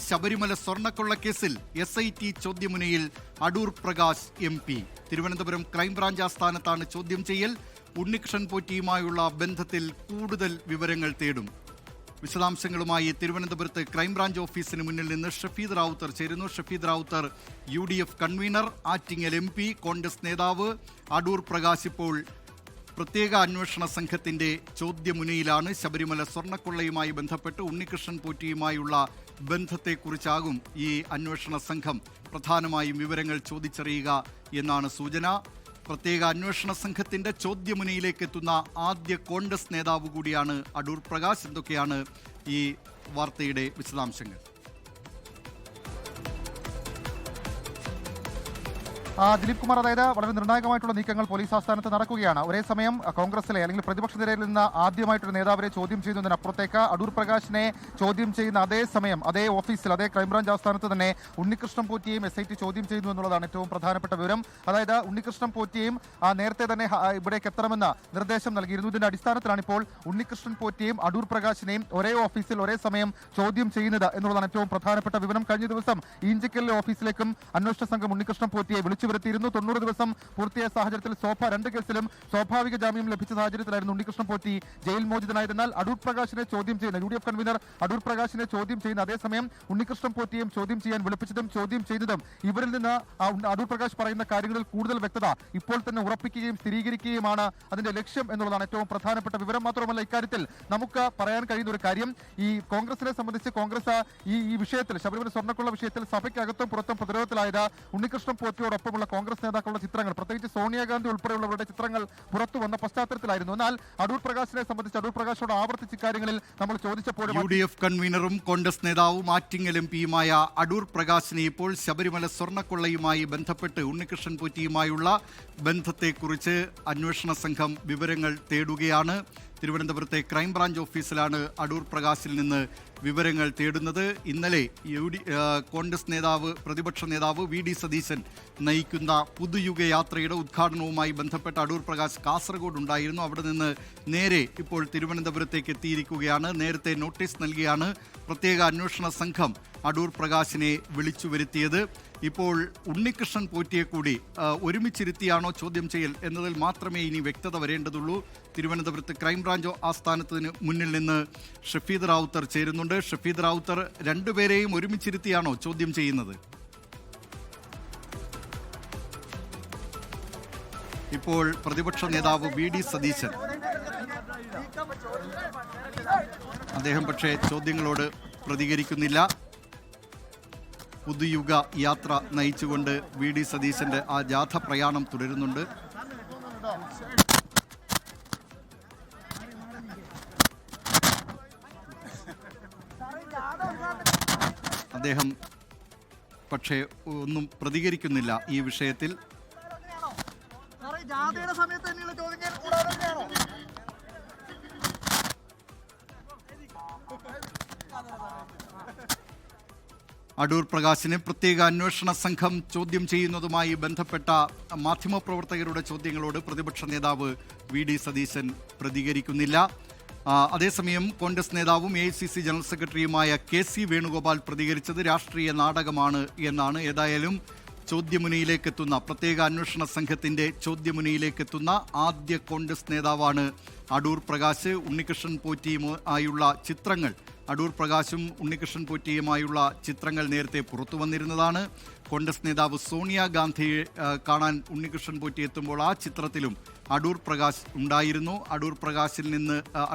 ശബരിമല സ്വർണ്ണക്കൊള്ളക്കേസിൽ SIT ചോദ്യമുനയിൽ Adoor Prakash MP. Thiruvananthapuram crime branch ആസ്ഥാനത്താണ് ചോദ്യം ചെയ്യൽ. ഉണ്ണികൃഷ്ണൻ പോറ്റിയുമായുള്ള ബന്ധത്തിൽ കൂടുതൽ വിവരങ്ങൾ തേടും. വിശദാംശങ്ങളുമായി തിരുവനന്തപുരത്ത് ക്രൈംബ്രാഞ്ച് ഓഫീസിന് മുന്നിൽ നിന്ന് ഷഫീദ് റാവുത്തർ ചേരുന്നു. Shafeed Rawther UDF convener, Attingal MP, Congress നേതാവ്. അടൂർ പ്രകാശ് ഇപ്പോൾ പ്രത്യേക അന്വേഷണ സംഘത്തിന്റെ ചോദ്യമുനയിലാണ്. ശബരിമല സ്വർണ്ണക്കൊള്ളയുമായി ബന്ധപ്പെട്ട് ഉണ്ണികൃഷ്ണൻ പോറ്റിയുമായുള്ള ബന്ധത്തെക്കുറിച്ചാകും ഈ അന്വേഷണ സംഘം പ്രധാനമായും വിവരങ്ങൾ ചോദിച്ചറിയുക എന്നാണ് സൂചന. പ്രത്യേക അന്വേഷണ സംഘത്തിന്റെ ചോദ്യമുനയിലേക്ക് എത്തുന്ന ആദ്യ കോൺഗ്രസ് നേതാവ് കൂടിയാണ് അടൂർ പ്രകാശ്. എന്തൊക്കെയാണ് ഈ വാർത്തയുടെ വിശദാംശങ്ങൾ? ദിലീപ് കുമാർ, അതായത് വളരെ നിർണായകമായിട്ടുള്ള നീക്കങ്ങൾ പോലീസ് ആസ്ഥാനത്ത് നടക്കുകയാണ്. ഒരേ സമയം കോൺഗ്രസിലെ അല്ലെങ്കിൽ പ്രതിപക്ഷ നിരയിൽ നിന്ന് ആദ്യമായിട്ടൊരു നേതാവിനെ ചോദ്യം ചെയ്യുന്നതിനപ്പുറത്തേക്ക് അടൂർ പ്രകാശിനെ ചോദ്യം ചെയ്യുന്ന അതേ സമയം അതേ ഓഫീസിൽ അതേ ക്രൈംബ്രാഞ്ച് ആസ്ഥാനത്ത് തന്നെ ഉണ്ണികൃഷ്ണൻ പോറ്റിയെയും SIT ചോദ്യം ചെയ്യുന്നു എന്നുള്ളതാണ് ഏറ്റവും പ്രധാനപ്പെട്ട വിവരം. അതായത് ഉണ്ണികൃഷ്ണൻ പോറ്റിയെയും നേരത്തെ തന്നെ ഇവിടേക്ക് എത്തണമെന്ന നിർദ്ദേശം നൽകിയിരുന്നു. ഇതിന്റെ അടിസ്ഥാനത്തിലാണ് ഇപ്പോൾ ഉണ്ണികൃഷ്ണൻ പോറ്റിയെയും അടൂർ പ്രകാശിനെയും ഒരേ ഓഫീസിൽ ഒരേ സമയം ചോദ്യം ചെയ്യുന്നത് എന്നുള്ളതാണ് ഏറ്റവും പ്രധാനപ്പെട്ട വിവരം. കഴിഞ്ഞ ദിവസം ഈഞ്ചക്കലിലെ ഓഫീസിലേക്കും അന്വേഷണ സംഘം ഉണ്ണികൃഷ്ണൻ പോറ്റിയെ വരുത്തിയിരുന്നു. 90 ദിവസം പൂർത്തിയായ സാഹചര്യത്തിൽ 2 കേസിലും സ്വാഭാവിക ജാമ്യം ലഭിച്ച സാഹചര്യത്തിലായിരുന്നു ഉണ്ണികൃഷ്ണൻ പോറ്റി ജയിൽ മോചിതനായിരുന്നാൽ അടൂർ പ്രകാശിനെ ചോദ്യം ചെയ്യുന്ന UDF കൺവീനർ അടൂർ പ്രകാശിനെ ചോദ്യം ചെയ്യുന്ന അതേസമയം ഉണ്ണികൃഷ്ണൻ പോറ്റിയും ചോദ്യം ചെയ്യാൻ വിളിപ്പിച്ചതും ചോദ്യം ചെയ്തതും ഇവരിൽ നിന്ന് അടൂർ പ്രകാശ് പറയുന്ന കാര്യങ്ങളിൽ കൂടുതൽ വ്യക്തത ഇപ്പോൾ തന്നെ ഉറപ്പിക്കുകയും സ്ഥിരീകരിക്കുകയുമാണ് അതിന്റെ ലക്ഷ്യം എന്നുള്ളതാണ് ഏറ്റവും പ്രധാനപ്പെട്ട വിവരം. മാത്രമല്ല, ഇക്കാര്യത്തിൽ നമുക്ക് പറയാൻ കഴിയുന്ന ഒരു കാര്യം, ഈ കോൺഗ്രസിനെ സംബന്ധിച്ച് കോൺഗ്രസ് ഈ വിഷയത്തിൽ ശബരിമല സ്വർണ്ണക്കൊള്ള വിഷയത്തിൽ സഭയ്ക്കകത്തും പുറത്തും പ്രതിരോധത്തിലായത് ഉണ്ണികൃഷ്ണൻ പോറ്റിയോടൊപ്പമുള്ള കോൺഗ്രസ് നേതാക്കളുടെ ചിത്രങ്ങൾ, പ്രത്യേകിച്ച് സോണിയാഗാന്ധി ഉൾപ്പെടെയുള്ളവരുടെ ചിത്രങ്ങൾ പുറത്തു വന്ന പശ്ചാത്തലത്തിലായിരുന്നു. എന്നാൽ അടൂർ പ്രകാശിനെ സംബന്ധിച്ച് അടൂർ പ്രകാശോട് ആവർത്തിച്ച കാര്യങ്ങളിൽ നമ്മൾ ചോദിച്ചപ്പോൾ UDF കൺവീനറും കോൺഗ്രസ് നേതാവും ആറ്റിങ്ങൽ MPയുമായ അടൂർ പ്രകാശിനെ ഇപ്പോൾ ശബരിമല സ്വർണ്ണക്കൊള്ളയുമായി ബന്ധപ്പെട്ട് ഉണ്ണികൃഷ്ണൻ പോറ്റിയുമായുള്ള ബന്ധത്തെക്കുറിച്ച് അന്വേഷണ സംഘം വിവരങ്ങൾ തേടുകയാണ്. തിരുവനന്തപുരത്തെ ക്രൈംബ്രാഞ്ച് ഓഫീസിലാണ് അടൂർ പ്രകാശിൽ നിന്ന് വിവരങ്ങൾ തേടുന്നത്. ഇന്നലെ കോൺഗ്രസ് നേതാവ്, പ്രതിപക്ഷ നേതാവ് VD സതീശൻ നയിക്കുന്ന പുതുയുഗ യാത്രയുടെ ഉദ്ഘാടനവുമായി ബന്ധപ്പെട്ട് അടൂർ പ്രകാശ് കാസർഗോഡ് ഉണ്ടായിരുന്നു. അവിടെ നിന്ന് നേരെ ഇപ്പോൾ തിരുവനന്തപുരത്തേക്ക് എത്തിയിരിക്കുകയാണ്. നേരത്തെ നോട്ടീസ് നൽകിയാണ് പ്രത്യേക അന്വേഷണ സംഘം അടൂർ പ്രകാശിനെ വിളിച്ചു വരുത്തിയത്. ഇപ്പോൾ ഉണ്ണികൃഷ്ണൻ പോറ്റിയെ കൂടി ഒരുമിച്ചിരുത്തിയാണോ ചോദ്യം ചെയ്യൽ എന്നതിൽ മാത്രമേ ഇനി വ്യക്തത വരേണ്ടതുള്ളൂ. തിരുവനന്തപുരത്ത് ക്രൈംബ്രാഞ്ച് ആസ്ഥാനത്തിന് മുന്നിൽ നിന്ന് ഷഫീദ് റാവുത്തർ ചേരുന്നുണ്ട്. ഷഫീദ് റാവുത്തർ, രണ്ടുപേരെയും ഒരുമിച്ചിരുത്തിയാണോ ചോദ്യം ചെയ്യുന്നത്? ഇപ്പോൾ പ്രതിപക്ഷ നേതാവ് VD സതീശൻ, അദ്ദേഹം പക്ഷേ ചോദ്യങ്ങളോട് പ്രതികരിക്കുന്നില്ല. പുതുയുഗ യാത്ര നയിച്ചുകൊണ്ട് VD സതീശന്റെ ആ ജാഥ പ്രയാണം തുടരുന്നുണ്ട്. അദ്ദേഹം പക്ഷേ ഒന്നും പ്രതികരിക്കുന്നില്ല ഈ വിഷയത്തിൽ. അടൂർ പ്രകാശിനെ പ്രത്യേക അന്വേഷണ സംഘം ചോദ്യം ചെയ്യുന്നതുമായി ബന്ധപ്പെട്ട മാധ്യമപ്രവർത്തകരുടെ ചോദ്യങ്ങളോട് പ്രതിപക്ഷ നേതാവ് VD സതീശൻ പ്രതികരിക്കുന്നില്ല. അതേസമയം കോൺഗ്രസ് നേതാവും AICC ജനറൽ സെക്രട്ടറിയുമായ KC വേണുഗോപാൽ പ്രതികരിച്ചത് രാഷ്ട്രീയ നാടകമാണ് എന്നാണ്. ഏതായാലും ചോദ്യമുനയിലേക്കെത്തുന്ന, പ്രത്യേക അന്വേഷണ സംഘത്തിന്റെ ചോദ്യമുനയിലേക്കെത്തുന്ന ആദ്യ കോൺഗ്രസ് നേതാവാണ് അടൂർ പ്രകാശ്. ഉണ്ണികൃഷ്ണൻ പോറ്റിയുമായുള്ള ചിത്രങ്ങൾ, അടൂർ പ്രകാശും ഉണ്ണികൃഷ്ണൻ പോറ്റിയുമായുള്ള ചിത്രങ്ങൾ നേരത്തെ പുറത്തു വന്നിരുന്നതാണ്. കോൺഗ്രസ് നേതാവ് സോണിയാഗാന്ധിയെ കാണാൻ ഉണ്ണികൃഷ്ണൻ പോറ്റി എത്തുമ്പോൾ ആ ചിത്രത്തിലും അടൂർ പ്രകാശ് ഉണ്ടായിരുന്നു. അടൂർ പ്രകാശിൽ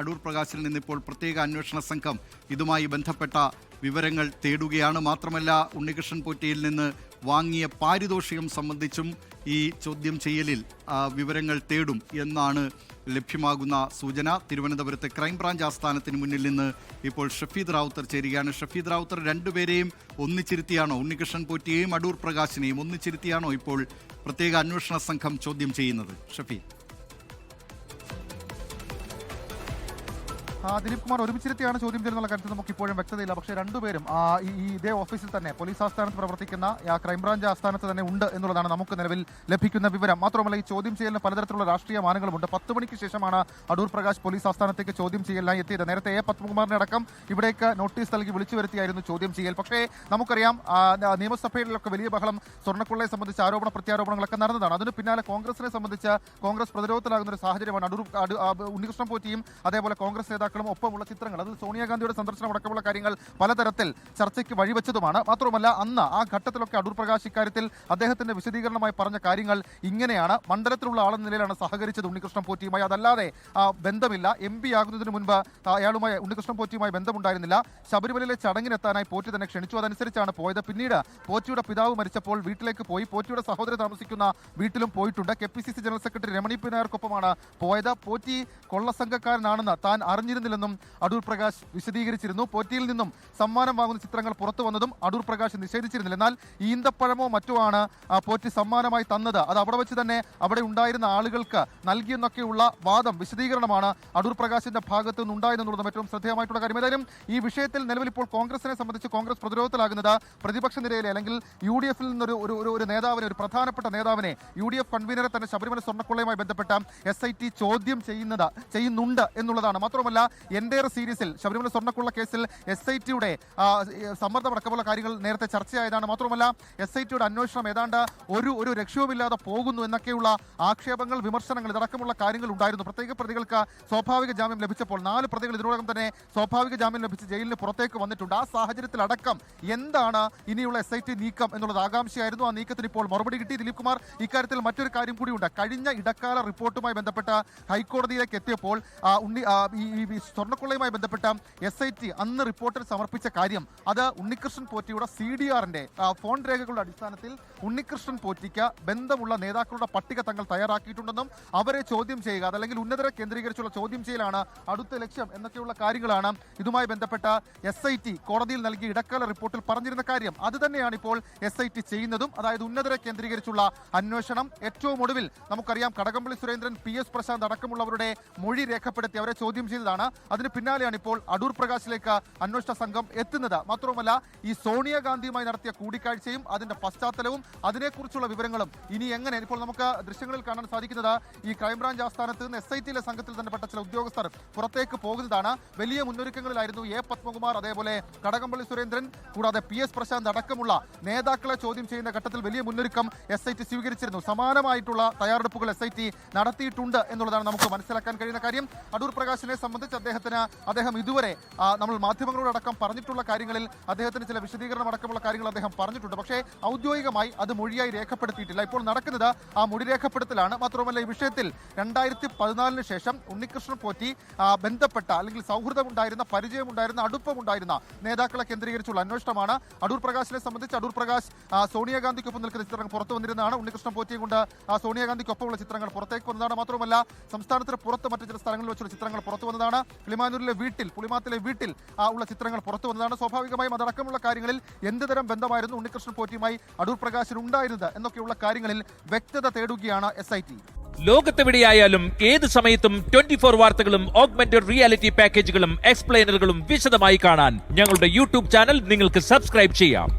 നിന്ന് ഇപ്പോൾ പ്രത്യേക അന്വേഷണ സംഘം ഇതുമായി ബന്ധപ്പെട്ട വിവരങ്ങൾ തേടുകയാണ്. മാത്രമല്ല, ഉണ്ണികൃഷ്ണൻ പോറ്റിയിൽ നിന്ന് വാങ്ങിയ പാരിതോഷികം സംബന്ധിച്ചും ഈ ചോദ്യം ചെയ്യലിൽ വിവരങ്ങൾ തേടും എന്നാണ് ലഭ്യമാകുന്ന സൂചന. തിരുവനന്തപുരത്തെ ക്രൈംബ്രാഞ്ച് ആസ്ഥാനത്തിന് മുന്നിൽ നിന്ന് ഇപ്പോൾ ഷഫീദ് റാവുത്തർ ചേരുകയാണ്. ഷഫീദ് റാവുത്തർ, രണ്ടുപേരെയും ഒന്നിച്ചിരുത്തിയാണോ, ഉണ്ണികൃഷ്ണൻ പോറ്റിയെയും അടൂർ പ്രകാശിനെയും ഒന്നിച്ചിരുത്തിയാണോ ഇപ്പോൾ പ്രത്യേക അന്വേഷണ സംഘം ചോദ്യം ചെയ്യുന്നത്? ഷഫീദ്. ദിലീപ് കുമാർ ഒരുമിച്ചിരുത്തിയാണ് ചോദ്യം ചെയ്യുന്നുള്ള കാര്യത്തിൽ നമുക്ക് ഇപ്പോഴും വ്യക്തതയില്ല. പക്ഷേ രണ്ടുപേരും ഈ ഇതേ ഓഫീസിൽ തന്നെ പോലീസ് ആസ്ഥാനത്ത് പ്രവർത്തിക്കുന്ന ക്രൈംബ്രാഞ്ച് ആസ്ഥാനത്ത് തന്നെ ഉണ്ട് എന്നുള്ളതാണ് നമുക്ക് നിലവിൽ ലഭിക്കുന്ന വിവരം. മാത്രമല്ല ഈ ചോദ്യം ചെയ്യലിന് പലതരത്തിലുള്ള രാഷ്ട്രീയ മാനങ്ങളുമുണ്ട്. 10 മണിക്ക് ശേഷമാണ് അടൂർ പ്രകാശ് പോലീസ് ആസ്ഥാനത്തേക്ക് ചോദ്യം ചെയ്യലിനായി എത്തിയത്. നേരത്തെ എ പത്മകുമാറിനെ അടക്കം ഇവിടേക്ക് നോട്ടീസ് നൽകി വിളിച്ചു വരുത്തിയായിരുന്നു ചോദ്യം ചെയ്യൽ. പക്ഷേ നമുക്കറിയാം നിയമസഭയിലൊക്കെ വലിയ ബഹളം സ്വർണ്ണക്കൊള്ളയെ സംബന്ധിച്ച് ആരോപണ പ്രത്യാരോപണങ്ങളൊക്കെ നടന്നതാണ്. അതിന് പിന്നാലെ കോൺഗ്രസിനെ സംബന്ധിച്ച് കോൺഗ്രസ് പ്രതിരോധത്തിലാകുന്ന ഒരു സാഹചര്യമാണ്. ഉണ്ണികൃഷ്ണൻ പോറ്റിയും അതേപോലെ കോൺഗ്രസ് നേതാക്കളും ഒപ്പമുള്ള ചിത്രങ്ങൾ, അതിൽ സോണിയാഗാന്ധിയുടെ സന്ദർശനം അടക്കമുള്ള കാര്യങ്ങൾ പലതരത്തിൽ ചർച്ചയ്ക്ക് വഴിവെച്ചതുമാണ്. മാത്രമല്ല അന്ന് ആ ഘട്ടത്തിലൊക്കെ അടൂർ പ്രകാശ് ഇക്കാര്യത്തിൽ അദ്ദേഹത്തിന്റെ വിശദീകരണമായി പറഞ്ഞ കാര്യങ്ങൾ ഇങ്ങനെയാണ്. മണ്ഡലത്തിലുള്ള ആളെന്ന നിലയിലാണ് സഹകരിച്ചത് ഉണ്ണികൃഷ്ണൻ പോറ്റിയുമായി, അതല്ലാതെ ബന്ധമില്ല. MP ആകുന്നതിന് മുൻപ് അയാളുമായി ഉണ്ണികൃഷ്ണൻ പോറ്റിയുമായി ബന്ധമുണ്ടായിരുന്നില്ല. ശബരിമലയിലെ ചടങ്ങിനെത്താനായി പോറ്റി തന്നെ ക്ഷണിച്ചു, അതനുസരിച്ചാണ് പോയത്. പിന്നീട് പോറ്റിയുടെ പിതാവ് മരിച്ചപ്പോൾ വീട്ടിലേക്ക് പോയി. പോറ്റിയുടെ സഹോദരി താമസിക്കുന്ന വീട്ടിലും പോയിട്ടുണ്ട്. KPCC general secretary Ramani P നായർക്കൊപ്പമാണ് പോയത്. പോറ്റി കൊള്ളസംഘക്കാരനാണെന്ന് താൻ അറിഞ്ഞിരുന്നില്ലെന്നും അടൂർ പ്രകാശ് വിശദീകരിച്ചിരുന്നു. പോറ്റിയിൽ നിന്നും സമ്മാനം വാങ്ങുന്ന ചിത്രങ്ങൾ പുറത്തു വന്നതും അടൂർ പ്രകാശ് നിഷേധിച്ചിരുന്നില്ല. എന്നാൽ ഈന്തപ്പഴമോ മറ്റോ ആണ് പോറ്റി സമ്മാനമായി തന്നത്, അത് അവിടെ വെച്ച് തന്നെ അവിടെ ഉണ്ടായിരുന്ന ആളുകൾക്ക് നൽകിയെന്നൊക്കെയുള്ള വാദം, വിശദീകരണമാണ് അടൂർ പ്രകാശിന്റെ ഭാഗത്ത് നിന്നുണ്ടായെന്നുള്ളതും ഏറ്റവും ശ്രദ്ധേയമായിട്ടുള്ള കാര്യം. ഏതായാലും ഈ വിഷയത്തിൽ നിലവിൽ ഇപ്പോൾ കോൺഗ്രസിനെ സംബന്ധിച്ച് കോൺഗ്രസ് പ്രതിരോധത്തിലാകുന്നത് പ്രതിപക്ഷ നിരയിലെ അല്ലെങ്കിൽ UDF-ൽ നിന്നൊരു ഒരു നേതാവിനെ, ഒരു പ്രധാനപ്പെട്ട നേതാവിനെ, UDF കൺവീനറെ തന്നെ ശബരിമല സ്വർണ്ണക്കൊള്ളയുമായി ബന്ധപ്പെട്ട SIT ചോദ്യം ചെയ്യുന്നുണ്ട് എന്നുള്ളതാണ്. മാത്രമല്ല എൻഡയർ സീരീസിൽ ശബരിമല സ്വർണ്ണക്കൊള്ള കേസിൽ SIT-യുടെ സമ്മർദ്ദമടക്കമുള്ള കാര്യങ്ങൾ നേരത്തെ ചർച്ചയായതാണ്. മാത്രമല്ല SIT-യുടെ അന്വേഷണം ഏതാണ്ട് ഒരു ലക്ഷ്യവുമില്ലാതെ പോകുന്നു എന്നൊക്കെയുള്ള ആക്ഷേപങ്ങൾ, വിമർശനങ്ങൾ, ഇതടക്കമുള്ള കാര്യങ്ങൾ ഉണ്ടായിരുന്നു. പ്രത്യേക പ്രതികൾക്ക് സ്വാഭാവിക ജാമ്യം ലഭിച്ചപ്പോൾ 4 പ്രതികൾ ഇതിനോടകം തന്നെ സ്വാഭാവിക ജാമ്യം ലഭിച്ച് ജയിലിന് പുറത്തേക്ക് വന്നിട്ടുണ്ട്. ആ സാഹചര്യത്തിലടക്കം എന്താണ് ഇനിയുള്ള SIT നീക്കം എന്നുള്ളത് ആകാംക്ഷയായിരുന്നു. ആ നീക്കത്തിന് ഇപ്പോൾ മറുപടി കിട്ടി. ദിലീപ് കുമാർ, ഇക്കാര്യത്തിൽ മറ്റൊരു കാര്യം കൂടിയുണ്ട്. കഴിഞ്ഞ ഇടക്കാല റിപ്പോർട്ടുമായി ബന്ധപ്പെട്ട ഹൈക്കോടതിയിലേക്ക് എത്തിയപ്പോൾ ഈ സ്വർണ്ണക്കൊള്ളയുമായി ബന്ധപ്പെട്ട SIT അന്ന് റിപ്പോർട്ടിൽ സമർപ്പിച്ച കാര്യം, അത് ഉണ്ണികൃഷ്ണൻ പോറ്റിയുടെ CDR-ന്റെ ഫോൺ രേഖകളുടെ അടിസ്ഥാനത്തിൽ ഉണ്ണികൃഷ്ണൻ പോറ്റിക്ക് ബന്ധമുള്ള നേതാക്കളുടെ പട്ടിക തങ്ങൾ തയ്യാറാക്കിയിട്ടുണ്ടെന്നും അവരെ ചോദ്യം ചെയ്യുക, അതല്ലെങ്കിൽ ഉന്നതരെ കേന്ദ്രീകരിച്ചുള്ള ചോദ്യം ചെയ്യലാണ് അടുത്ത ലക്ഷ്യം എന്നൊക്കെയുള്ള കാര്യങ്ങളാണ് ഇതുമായി ബന്ധപ്പെട്ട SIT കോടതിയിൽ നൽകിയ ഇടക്കാല റിപ്പോർട്ടിൽ പറഞ്ഞിരുന്ന കാര്യം. അത് തന്നെയാണ് ഇപ്പോൾ SIT ചെയ്യുന്നതും. അതായത് ഉന്നതരെ കേന്ദ്രീകരിച്ചുള്ള അന്വേഷണം. ഏറ്റവും ഒടുവിൽ നമുക്കറിയാം കടകംപള്ളി സുരേന്ദ്രൻ, PS പ്രശാന്ത് അടക്കമുള്ളവരുടെ മൊഴി രേഖപ്പെടുത്തി അവരെ ചോദ്യം ചെയ്തതാണ്. അതിന് പിന്നാലെയാണ് ഇപ്പോൾ അടൂർ പ്രകാശിലേക്ക് അന്വേഷണ സംഘം എത്തുന്നത്. മാത്രവുമല്ല ഈ സോണിയാഗാന്ധിയുമായി നടത്തിയ കൂടിക്കാഴ്ചയും അതിന്റെ പശ്ചാത്തലവും അതിനെക്കുറിച്ചുള്ള വിവരങ്ങളും ഇനി എങ്ങനെ, ഇപ്പോൾ നമുക്ക് ദൃശ്യങ്ങളിൽ കാണാൻ സാധിക്കുന്നത് ഈ ക്രൈംബ്രാഞ്ച് ആസ്ഥാനത്ത് നിന്ന് SIT-ലെ സംഘത്തിൽ തന്നെ പെട്ട ചില ഉദ്യോഗസ്ഥർ പുറത്തേക്ക് പോകുന്നതാണ്. വലിയ മുന്നൊരുക്കങ്ങളിലായിരുന്നു എ പത്മകുമാർ, അതേപോലെ കടകംപള്ളി സുരേന്ദ്രൻ, കൂടാതെ PS പ്രശാന്ത് അടക്കമുള്ള നേതാക്കളെ ചോദ്യം ചെയ്യുന്ന ഘട്ടത്തിൽ വലിയ മുന്നൊരുക്കം SIT സ്വീകരിച്ചിരുന്നു. സമാനമായിട്ടുള്ള തയ്യാറെടുപ്പുകൾ SIT നടത്തിയിട്ടുണ്ട് എന്നുള്ളതാണ് നമുക്ക് മനസ്സിലാക്കാൻ കഴിയുന്ന കാര്യം. അടൂർ പ്രകാശിനെ സംബന്ധിച്ച് അദ്ദേഹം ഇതുവരെ നമ്മൾ മാധ്യമങ്ങളോടക്കം പറഞ്ഞിട്ടുള്ള കാര്യങ്ങളിൽ അദ്ദേഹത്തിന് ചില വിശദീകരണം അടക്കമുള്ള കാര്യങ്ങൾ അദ്ദേഹം പറഞ്ഞിട്ടുണ്ട്. പക്ഷേ ഔദ്യോഗികമായി അത് മൊഴിയായി രേഖപ്പെടുത്തിയിട്ടില്ല. ഇപ്പോൾ നടക്കുന്നത് ആ മൊഴി രേഖപ്പെടുത്തലാണ്. മാത്രമല്ല ഈ വിഷയത്തിൽ 2014 ശേഷം ഉണ്ണികൃഷ്ണൻ പോറ്റി ബന്ധപ്പെട്ട അല്ലെങ്കിൽ സൗഹൃദമുണ്ടായിരുന്ന, പരിചയമുണ്ടായിരുന്ന, അടുപ്പമുണ്ടായിരുന്ന നേതാക്കളെ കേന്ദ്രീകരിച്ചുള്ള അന്വേഷണമാണ്. അടൂർ പ്രകാശിനെ സംബന്ധിച്ച് അടൂർ പ്രകാശ് സോണിയാഗാന്ധിക്കൊപ്പം നിൽക്കുന്ന ചിത്രങ്ങൾ പുറത്തു വന്നിരുന്നതാണ്. ഉണ്ണികൃഷ്ണൻ പോറ്റിയെ കൊണ്ട് സോണിയാഗാന്ധിക്കൊപ്പമുള്ള ചിത്രങ്ങൾ പുറത്തേക്ക് വന്നതാണ്. മാത്രമല്ല സംസ്ഥാനത്തിന് പുറത്ത് മറ്റു ചില സ്ഥലങ്ങളിൽ വെച്ചുള്ള ചിത്രങ്ങൾ പുറത്തു വന്നതാണ്. കിളിമാനൂരിലെ വീട്ടിൽ, പുളിമാത്തിലെ വീട്ടിൽ ഉള്ള ചിത്രങ്ങൾ പുറത്തു വന്നതാണ്. സ്വാഭാവികമായും അതടക്കമുള്ള കാര്യങ്ങളിൽ എന്തുതരം ബന്ധമായിരുന്നു ഉണ്ണികൃഷ്ണൻ പോറ്റിയുമായി അടൂർ പ്രകാശിന് ഉണ്ടായിരുന്നത് എന്നൊക്കെയുള്ള കാര്യങ്ങളിൽ വ്യക്തത തേടുകയാണ് SIT. ലോകത്തെവിടെയായാലും ഏത് സമയത്തും 24 വാർത്തകളും ഓഗ്മെന്റഡ് റിയാലിറ്റി പാക്കേജുകളും എക്സ്പ്ലെയിനറുകളും വിശദമായി കാണാൻ ഞങ്ങളുടെ YouTube ചാനൽ നിങ്ങൾക്ക് സബ്സ്ക്രൈബ് ചെയ്യാം.